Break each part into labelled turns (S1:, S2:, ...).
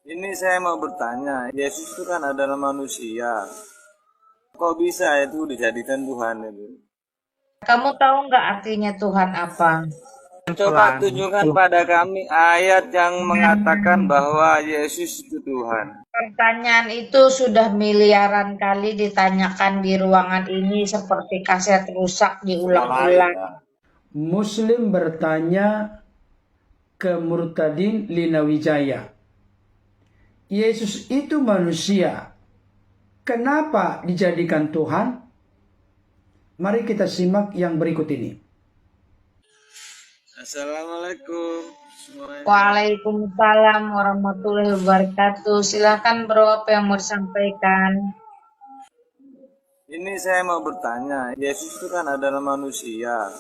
S1: Ini saya mau bertanya, Yesus itu kan adalah manusia. Kok bisa itu dijadikan Tuhan itu?
S2: Kamu tahu nggak artinya Tuhan apa?
S1: Coba tunjukkan pada kami ayat yang mengatakan bahwa Yesus itu Tuhan.
S2: Pertanyaan itu sudah miliaran kali ditanyakan di ruangan ini seperti kaset rusak diulang-ulang.
S3: Muslim bertanya ke Murtadin Linawijaya, Yesus itu manusia, kenapa dijadikan Tuhan? Mari kita simak yang berikut ini.
S1: Assalamualaikum.
S2: Waalaikumsalam warahmatullahi wabarakatuh. Silakan bro, apa yang mau disampaikan?
S1: Ini saya mau bertanya, Yesus itu kan adalah manusia.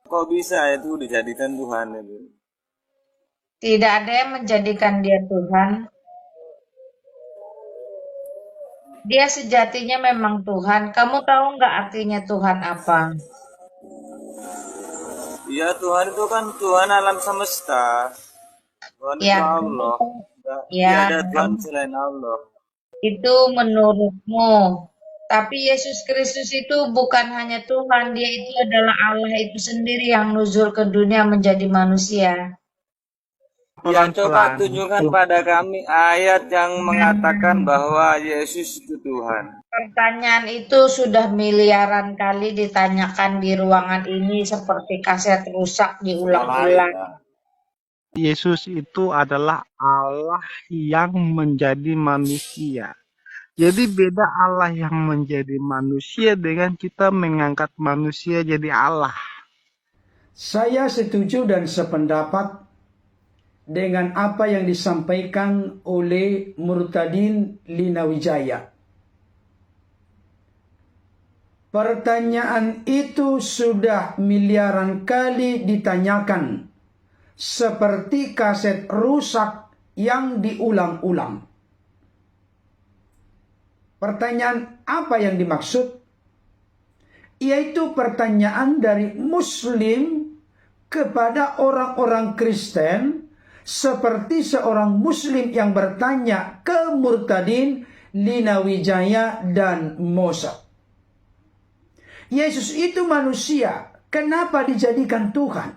S1: Kok bisa itu dijadikan Tuhan itu?
S2: Tidak ada yang menjadikan dia Tuhan. Dia sejatinya memang Tuhan. Kamu tahu nggak artinya Tuhan apa?
S1: Iya, Tuhan itu kan Tuhan alam semesta. Tuhan itu
S2: Ya,
S1: Allah. Tidak
S2: ya,
S1: ada Tuhan selain Allah.
S2: itu menurutmu. Tapi Yesus Kristus itu bukan hanya Tuhan, dia itu adalah Allah itu sendiri yang nuzul ke dunia menjadi manusia.
S1: Ya, coba tunjukkan pada kami ayat yang mengatakan bahwa Yesus itu Tuhan.
S2: Pertanyaan itu sudah miliaran kali ditanyakan di ruangan ini seperti kaset rusak diulang-ulang.
S4: Yesus itu adalah Allah yang menjadi manusia. Jadi beda Allah yang menjadi manusia dengan kita mengangkat manusia jadi Allah.
S3: Saya setuju dan sependapat dengan apa yang disampaikan oleh Murtadin Linawijaya. Pertanyaan itu sudah miliaran kali ditanyakan, seperti kaset rusak yang diulang-ulang. Pertanyaan apa yang dimaksud? Yaitu pertanyaan dari Muslim kepada orang-orang Kristen, seperti seorang Muslim yang bertanya ke Murtadin Linawijaya dan Mosa. Yesus itu manusia, kenapa dijadikan Tuhan?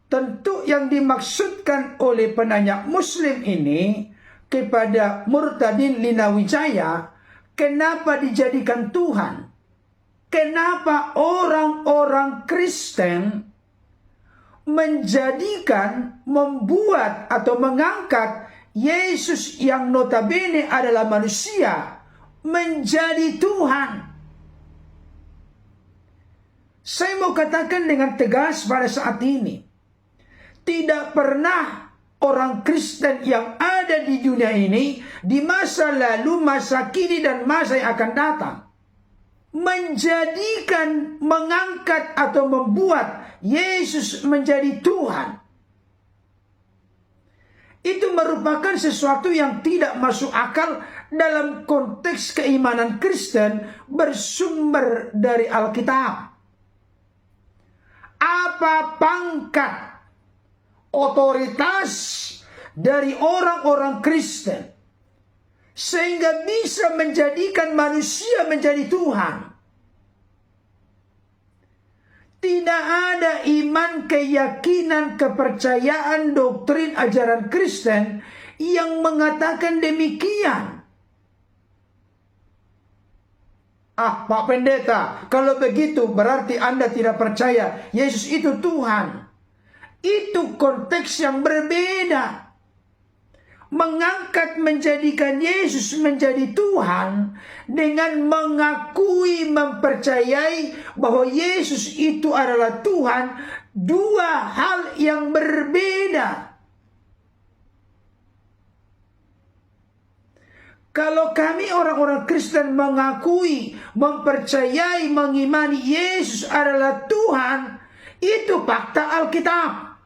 S3: Tentu yang dimaksudkan oleh penanya Muslim ini kepada Murtadin Linawijaya, kenapa dijadikan Tuhan? Kenapa orang-orang Kristen membuat atau mengangkat Yesus yang notabene adalah manusia menjadi Tuhan? Saya mau katakan dengan tegas pada saat ini, tidak pernah orang Kristen yang ada di dunia ini, di masa lalu, masa kini, dan masa yang akan datang, mengangkat atau membuat Yesus menjadi Tuhan. Itu merupakan sesuatu yang tidak masuk akal dalam konteks keimanan Kristen bersumber dari Alkitab. Apa pangkat otoritas dari orang-orang Kristen sehingga bisa menjadikan manusia menjadi Tuhan? Tidak ada iman, keyakinan, kepercayaan, doktrin, ajaran Kristen yang mengatakan demikian. Ah, Pak Pendeta, kalau begitu berarti Anda tidak percaya Yesus itu Tuhan. Itu konteks yang berbeda. Mengangkat, menjadikan Yesus menjadi Tuhan dengan mengakui, mempercayai bahwa Yesus itu adalah Tuhan, dua hal yang berbeda. Kalau kami orang-orang Kristen mengakui, mempercayai, mengimani Yesus adalah Tuhan, itu fakta Alkitab.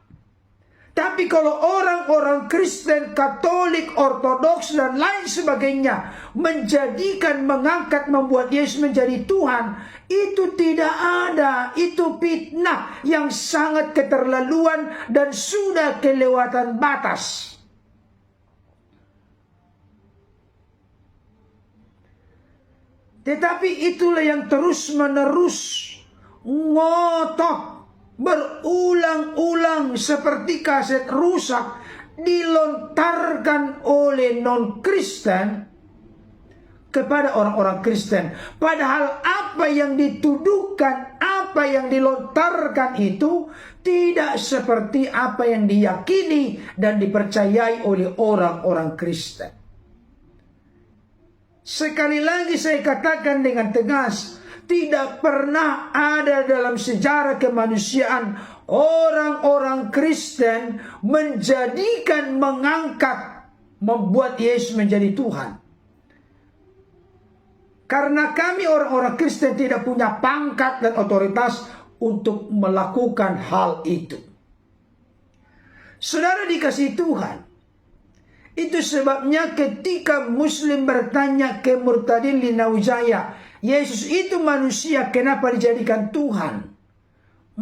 S3: Tapi kalau orang-orang Kristen, Katolik, Ortodoks, dan lain sebagainya mengangkat, membuat Yesus menjadi Tuhan, itu tidak ada. Itu fitnah yang sangat keterlaluan dan sudah kelewatan batas. Tetapi itulah yang terus-menerus ngotot berulang-ulang seperti kaset rusak dilontarkan oleh non-Kristen kepada orang-orang Kristen. Padahal apa yang dituduhkan, apa yang dilontarkan itu tidak seperti apa yang diyakini dan dipercayai oleh orang-orang Kristen. Sekali lagi saya katakan dengan tegas, tidak pernah ada dalam sejarah kemanusiaan orang-orang Kristen mengangkat, membuat Yesus menjadi Tuhan. Karena kami orang-orang Kristen tidak punya pangkat dan otoritas untuk melakukan hal itu. Saudara dikasihi Tuhan, itu sebabnya ketika Muslim bertanya ke Murtadin Linawijaya, Yesus itu manusia, kenapa dijadikan Tuhan?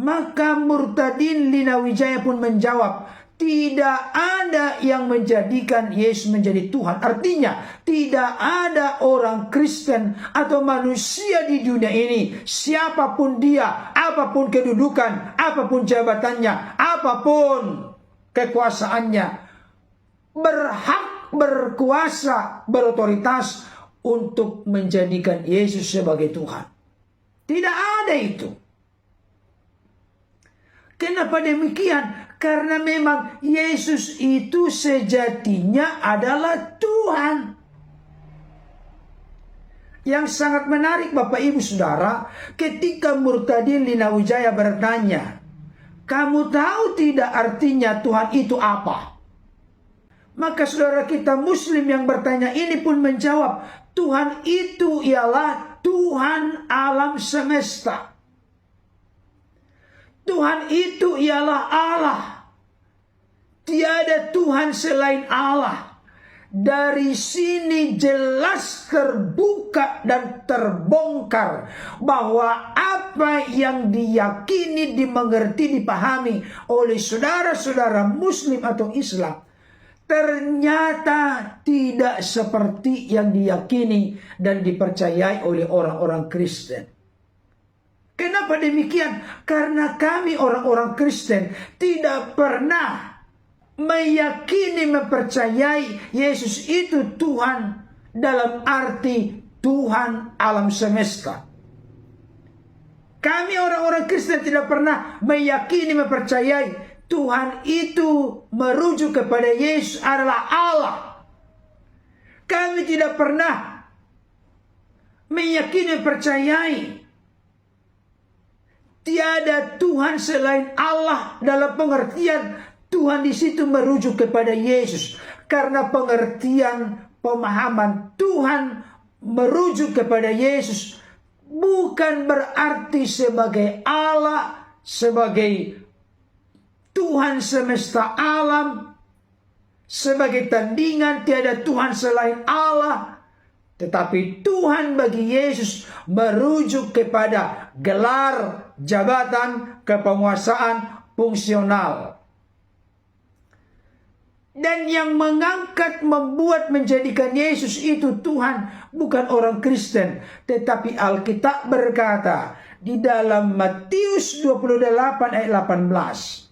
S3: Maka Murtadin Linawijaya pun menjawab, tidak ada yang menjadikan Yesus menjadi Tuhan. Artinya, tidak ada orang Kristen atau manusia di dunia ini, siapapun dia, apapun kedudukan, apapun jabatannya, apapun kekuasaannya, berhak, berkuasa, berotoritas untuk menjadikan Yesus sebagai Tuhan. Tidak ada itu. Kenapa demikian? Karena memang Yesus itu sejatinya adalah Tuhan. Yang sangat menarik Bapak Ibu Saudara, ketika Murtadin Linawijaya bertanya, kamu tahu tidak artinya Tuhan itu apa? Maka saudara kita Muslim yang bertanya ini pun menjawab, Tuhan itu ialah Tuhan alam semesta. Tuhan itu ialah Allah. Tiada Tuhan selain Allah. Dari sini jelas terbuka dan terbongkar bahwa apa yang diyakini, dimengerti, dipahami oleh saudara-saudara Muslim atau Islam ternyata tidak seperti yang diyakini dan dipercayai oleh orang-orang Kristen. Kenapa demikian? Karena kami orang-orang Kristen tidak pernah meyakini, mempercayai Yesus itu Tuhan dalam arti Tuhan alam semesta. Kami orang-orang Kristen tidak pernah meyakini, mempercayai Tuhan itu merujuk kepada Yesus adalah Allah. Kami tidak pernah meyakini, percayai tiada Tuhan selain Allah dalam pengertian Tuhan di situ merujuk kepada Yesus. Karena pengertian pemahaman Tuhan merujuk kepada Yesus bukan berarti sebagai Allah, sebagai Tuhan semesta alam, sebagai tandingan tiada Tuhan selain Allah. Tetapi Tuhan bagi Yesus merujuk kepada gelar, jabatan, kepenguasaan, fungsional. Dan yang mengangkat, membuat, menjadikan Yesus itu Tuhan bukan orang Kristen. Tetapi Alkitab berkata di dalam Matius 28 ayat 18.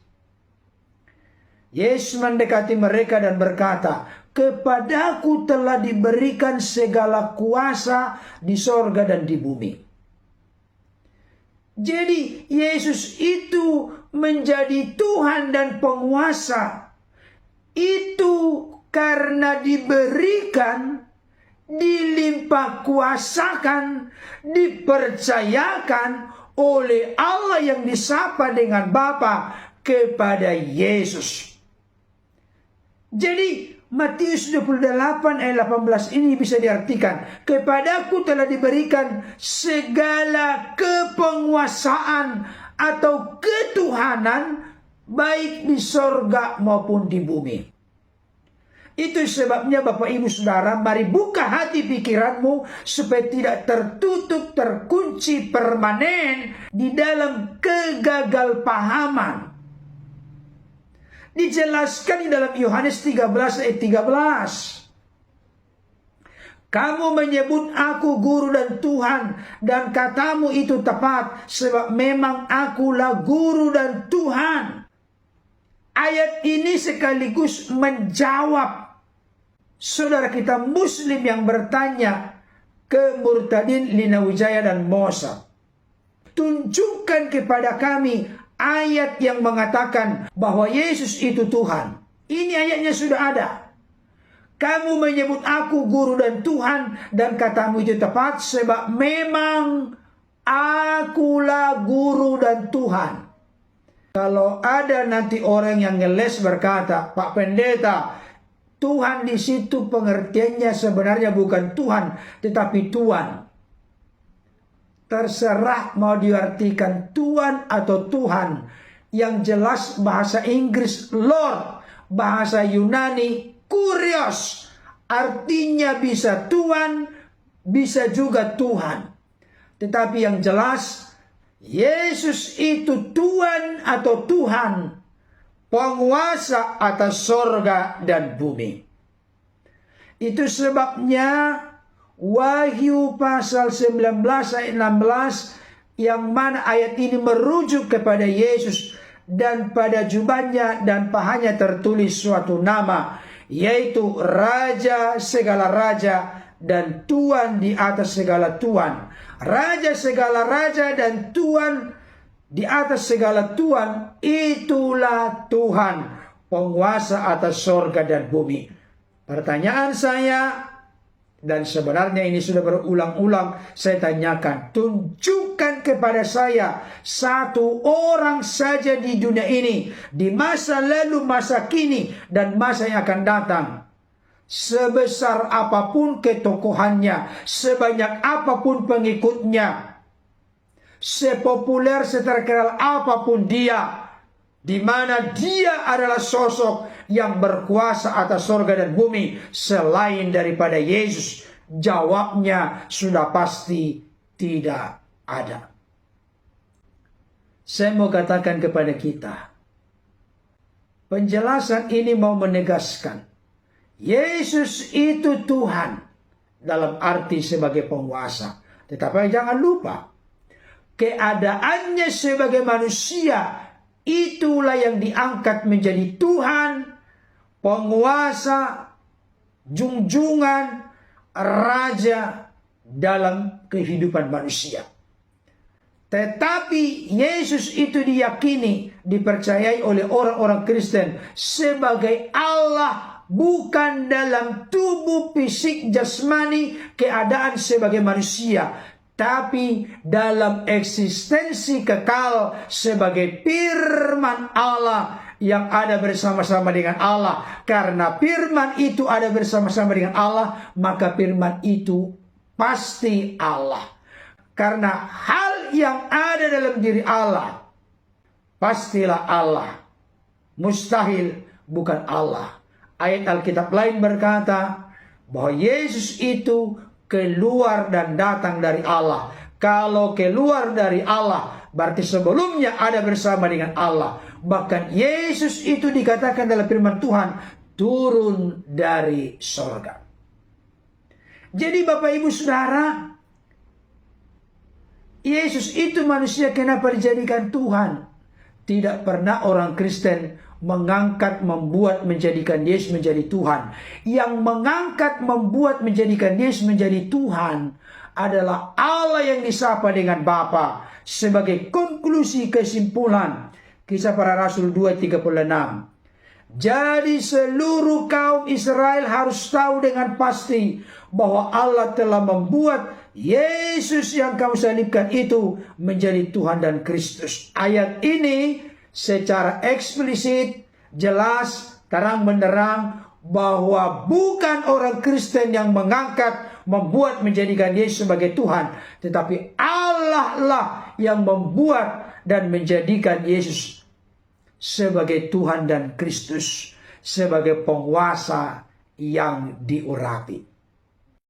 S3: Yesus mendekati mereka dan berkata, kepadaku telah diberikan segala kuasa di sorga dan di bumi. Jadi Yesus itu menjadi Tuhan dan penguasa. Itu karena diberikan, dilimpah kuasakan, dipercayakan oleh Allah yang disapa dengan Bapa kepada Yesus. Jadi Matius 28 ayat 18 ini bisa diartikan, kepadaku telah diberikan segala kepenguasaan atau ketuhanan baik di sorga maupun di bumi. Itu sebabnya Bapak Ibu Saudara, mari buka hati pikiranmu supaya tidak tertutup, terkunci permanen di dalam kegagalpahaman. Dijelaskan di dalam Yohanes 13 ayat 13. Kamu menyebut aku guru dan Tuhan, dan katamu itu tepat, sebab memang akulah guru dan Tuhan. Ayat ini sekaligus menjawab saudara kita Muslim yang bertanya ke Murtadin Lina Wijaya dan Mosa. Tunjukkan kepada kami ayat yang mengatakan bahwa Yesus itu Tuhan. Ini ayatnya sudah ada. Kamu menyebut aku guru dan Tuhan, dan katamu itu tepat, sebab memang akulah guru dan Tuhan. Kalau ada nanti orang yang ngeles berkata, Pak Pendeta, Tuhan di situ pengertiannya sebenarnya bukan Tuhan, tetapi Tuan. Terserah mau diartikan Tuan atau Tuhan. Yang jelas bahasa Inggris Lord, bahasa Yunani Kurios, artinya bisa Tuan, bisa juga Tuhan. Tetapi yang jelas, Yesus itu Tuan atau Tuhan, penguasa atas sorga dan bumi. Itu sebabnya Wahyu pasal 19 ayat 16, yang mana ayat ini merujuk kepada Yesus, dan pada jubahnya dan pahanya tertulis suatu nama, yaitu Raja segala raja dan Tuan di atas segala tuan. Raja segala raja dan Tuan di atas segala tuan, itulah Tuhan, penguasa atas sorga dan bumi. Pertanyaan saya, dan sebenarnya ini sudah berulang-ulang saya tanyakan, tunjukkan kepada saya satu orang saja di dunia ini, di masa lalu, masa kini, dan masa yang akan datang, sebesar apapun ketokohannya, sebanyak apapun pengikutnya, sepopuler, seterkenal apapun dia, di mana dia adalah sosok yang berkuasa atas sorga dan bumi, selain daripada Yesus, jawabnya sudah pasti tidak ada. Saya mau katakan kepada kita, penjelasan ini mau menegaskan, Yesus itu Tuhan dalam arti sebagai penguasa. Tetapi jangan lupa, keadaannya sebagai manusia, itulah yang diangkat menjadi Tuhan, penguasa, junjungan, raja dalam kehidupan manusia. Tetapi Yesus itu diyakini, dipercayai oleh orang-orang Kristen sebagai Allah, bukan dalam tubuh fisik jasmani keadaan sebagai manusia, tapi dalam eksistensi kekal sebagai firman Allah yang ada bersama-sama dengan Allah. Karena firman itu ada bersama-sama dengan Allah, maka firman itu pasti Allah. Karena hal yang ada dalam diri Allah, pastilah Allah. Mustahil bukan Allah. Ayat Alkitab lain berkata bahwa Yesus itu keluar dan datang dari Allah. Kalau keluar dari Allah, berarti sebelumnya ada bersama dengan Allah. Bahkan Yesus itu dikatakan dalam firman Tuhan, turun dari sorga. Jadi Bapak Ibu Saudara, Yesus itu manusia, kenapa dijadikan Tuhan? Tidak pernah orang Kristen mengangkat, membuat, menjadikan Yesus menjadi Tuhan. Yang mengangkat, membuat, menjadikan Yesus menjadi Tuhan adalah Allah yang disapa dengan Bapa. Sebagai konklusi kesimpulan, Kisah Para Rasul 2:36. Jadi seluruh kaum Israel harus tahu dengan pasti bahwa Allah telah membuat Yesus yang kamu salibkan itu menjadi Tuhan dan Kristus. Ayat ini secara eksplisit, jelas, terang benderang bahwa bukan orang Kristen yang mengangkat, membuat, menjadikan Yesus sebagai Tuhan, tetapi Allah lah yang membuat dan menjadikan Yesus sebagai Tuhan dan Kristus, sebagai penguasa yang diurapi.